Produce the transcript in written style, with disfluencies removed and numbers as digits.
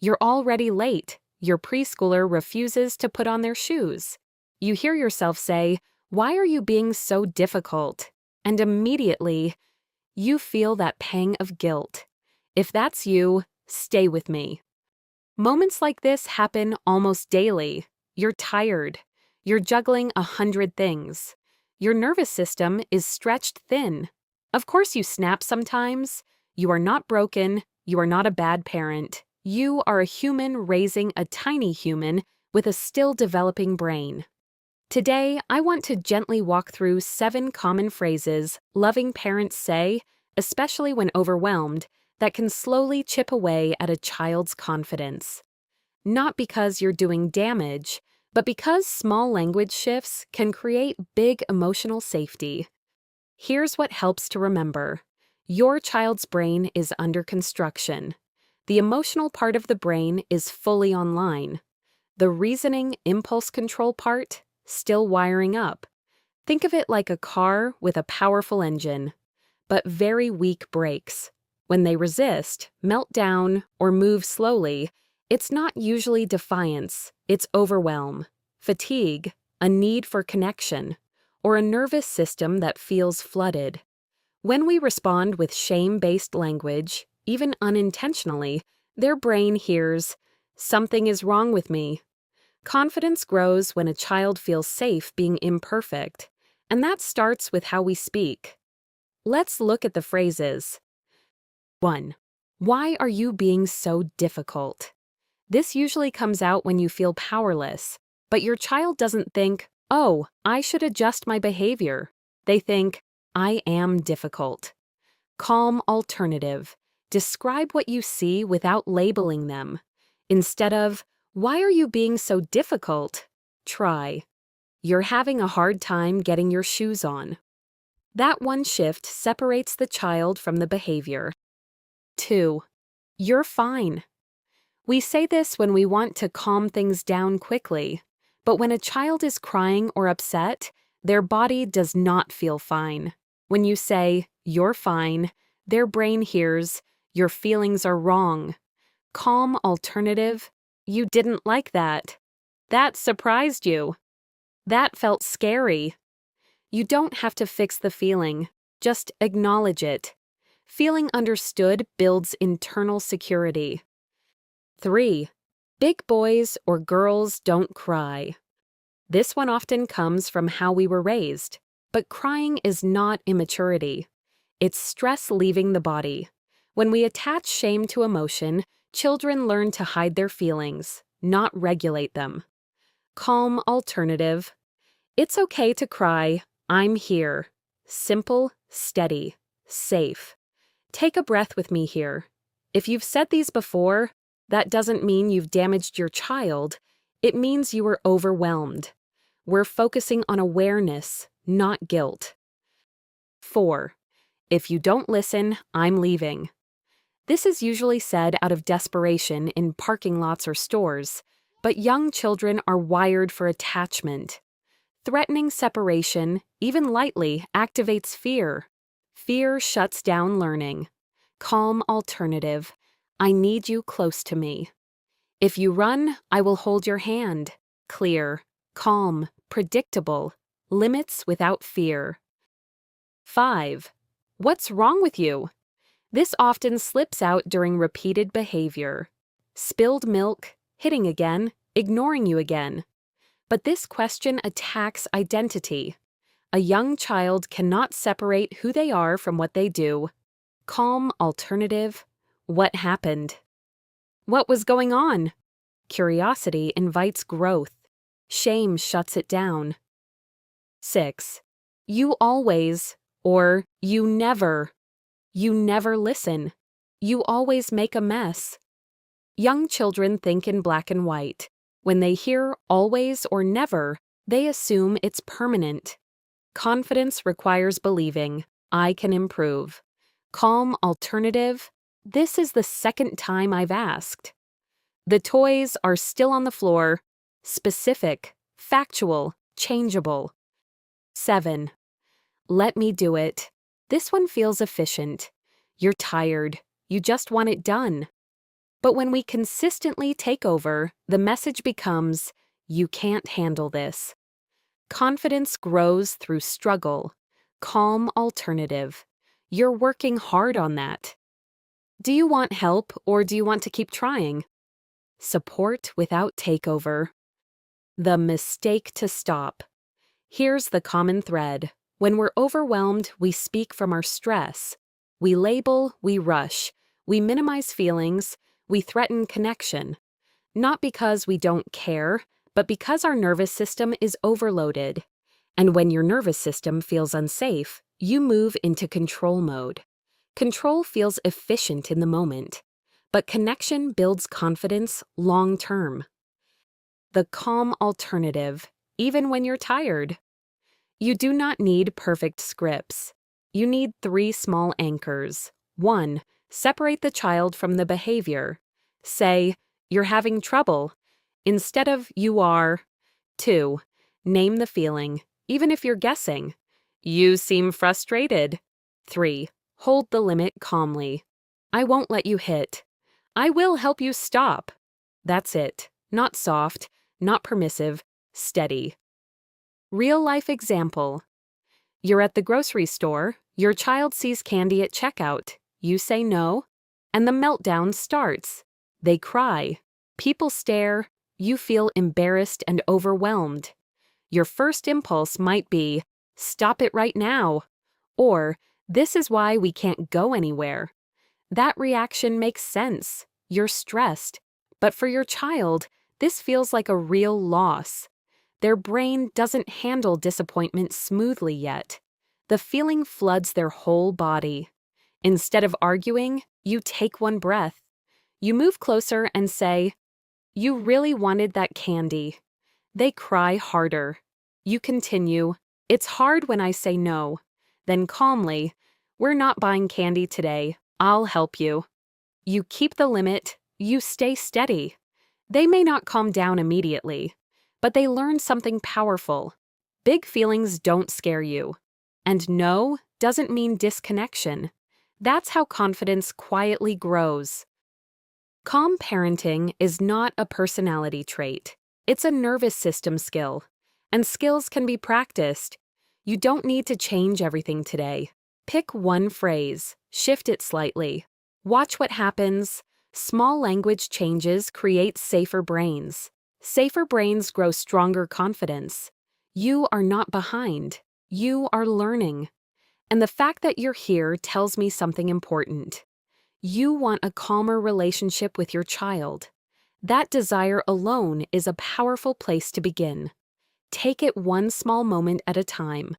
You're already late. Your preschooler refuses to put on their shoes. You hear yourself say, "Why are you being so difficult?" And immediately, you feel that pang of guilt. If that's you, stay with me. Moments like this happen almost daily. You're tired. You're juggling 100 things. Your nervous system is stretched thin. Of course you snap sometimes. You are not broken. You are not a bad parent. You are a human raising a tiny human with a still developing brain. Today, I want to gently walk through 7 common phrases loving parents say, especially when overwhelmed, that can slowly chip away at a child's confidence. Not because you're doing damage, but because small language shifts can create big emotional safety. Here's what helps to remember. Your child's brain is under construction. The emotional part of the brain is fully online. The reasoning, impulse control part, still wiring up. Think of it like a car with a powerful engine, but very weak brakes. When they resist, melt down, or move slowly, it's not usually defiance, it's overwhelm, fatigue, a need for connection, or a nervous system that feels flooded. When we respond with shame-based language, even unintentionally, their brain hears, "Something is wrong with me." Confidence grows when a child feels safe being imperfect, and that starts with how we speak. Let's look at the phrases. 1. Why are you being so difficult? This usually comes out when you feel powerless, but your child doesn't think, "Oh, I should adjust my behavior." They think, "I am difficult." Calm alternative. Describe what you see without labeling them. Instead of, "Why are you being so difficult?" Try, "You're having a hard time getting your shoes on." That one shift separates the child from the behavior. 2. You're fine. We say this when we want to calm things down quickly, but when a child is crying or upset, their body does not feel fine. When you say, "You're fine," their brain hears, "Your feelings are wrong." Calm alternative, "You didn't like that. That surprised you. That felt scary." You don't have to fix the feeling, just acknowledge it. Feeling understood builds internal security. 3. Big boys or girls don't cry. This one often comes from how we were raised, but crying is not immaturity. It's stress leaving the body. When we attach shame to emotion, children learn to hide their feelings, not regulate them. Calm alternative. It's okay to cry. I'm here. Simple, steady, safe. Take a breath with me here. If you've said these before, that doesn't mean you've damaged your child. It means you were overwhelmed. We're focusing on awareness, not guilt. 4. If you don't listen, I'm leaving. This is usually said out of desperation in parking lots or stores, but young children are wired for attachment. Threatening separation, even lightly, activates fear. Fear shuts down learning. Calm alternative. I need you close to me. If you run, I will hold your hand. Clear, calm, predictable. Limits without fear. 5. What's wrong with you? This often slips out during repeated behavior. Spilled milk, hitting again, ignoring you again. But this question attacks identity. A young child cannot separate who they are from what they do. Calm alternative. What happened? What was going on? Curiosity invites growth. Shame shuts it down. 6. You always, or you never. You never listen. You always make a mess. Young children think in black and white. When they hear always or never, they assume it's permanent. Confidence requires believing, I can improve. Calm alternative, this is the second time I've asked. The toys are still on the floor. Specific, factual, changeable. 7. Let me do it. This one feels efficient. You're tired. You just want it done. But when we consistently take over, the message becomes, "You can't handle this." Confidence grows through struggle. Calm alternative. You're working hard on that. Do you want help or do you want to keep trying? Support without takeover. The mistake to stop. Here's the common thread. When we're overwhelmed, we speak from our stress. We label, we rush, we minimize feelings, we threaten connection. Not because we don't care, but because our nervous system is overloaded. And when your nervous system feels unsafe, you move into control mode. Control feels efficient in the moment, but connection builds confidence long term. The calm alternative, even when you're tired. You do not need perfect scripts. You need 3 small anchors. 1. Separate the child from the behavior. Say, "You're having trouble," instead of "you are." 2. Name the feeling, even if you're guessing. "You seem frustrated." 3. Hold the limit calmly. "I won't let you hit." "I will help you stop." That's it. Not soft, not permissive, steady. Real-life example. You're at the grocery store, your child sees candy at checkout, you say no, and the meltdown starts. They cry. People stare. You feel embarrassed and overwhelmed. Your first impulse might be, "Stop it right now," or "This is why we can't go anywhere." That reaction makes sense. You're stressed. But for your child, this feels like a real loss. Their brain doesn't handle disappointment smoothly yet. The feeling floods their whole body. Instead of arguing, you take one breath. You move closer and say, "You really wanted that candy." They cry harder. You continue, "It's hard when I say no." Then calmly, "We're not buying candy today. I'll help you." You keep the limit. You stay steady. They may not calm down immediately, but they learn something powerful. Big feelings don't scare you. And no doesn't mean disconnection. That's how confidence quietly grows. Calm parenting is not a personality trait. It's a nervous system skill. And skills can be practiced. You don't need to change everything today. Pick one phrase, shift it slightly. Watch what happens. Small language changes create safer brains. Safer brains grow stronger confidence. You are not behind. You are learning. And the fact that you're here tells me something important. You want a calmer relationship with your child. That desire alone is a powerful place to begin. Take it one small moment at a time.